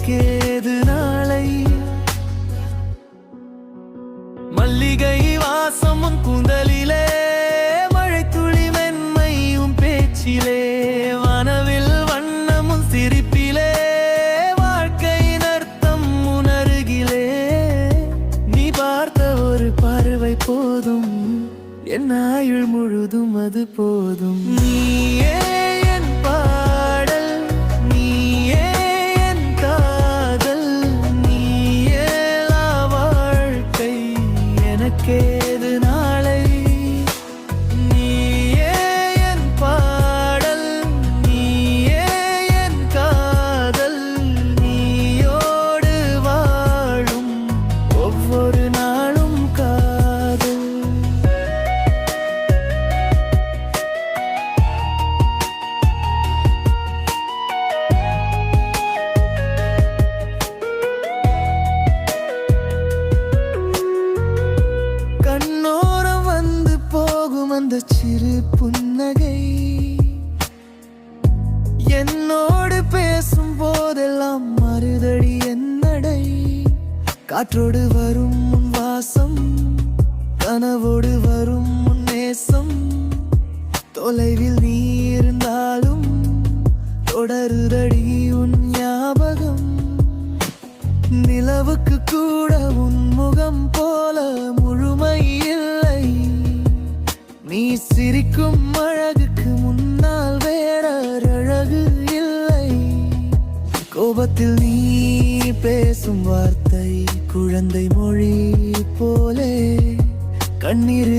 எனக்கேது நாளை. மல்லிகை வாசமும் கூந்தலிலே, மழை துளி மென்மையும் பேச்சிலே, வானவில் வண்ணமும் சிரிப்பிலே, வாழ்க்கையின் அர்த்தம் உணர்கிலே. நீ பார்த்த ஒரு பார்வை போதும், என் ஆயுள் முழுதும் அது போதும். நீயே என் பாடல், நீயே என் காதல், நீயே வாழ்க்கை எனக்கேது நாளை. நீயே என் பாடல், நீயே என் காதல், நீயோடு வாழும் ஒவ்வொரு நாளும் காதல். கண்ணோரம் வந்து போகும் அந்த சிறு புன்னகை, என்னோடு பேசும் போதெல்லாம் மறுதடி என்னடை. காற்றோடு வரும் உன் வாசம், கனவோடு வரும் உன் நேசம், தொலைவில் நீ இருந்தாலும் தொடருதடி உன் ஞாபகம். நிலவுக்கு கூட உன் முகம் போல முழுமை இல்லை, நீ சிரிக்கும் அழகுக்கு முன்னால் வேற அழகு இல்லை. கோபத்தில் நீ பேசும் வார்த்தை குழந்தை மொழி போலே, கண்ணீர்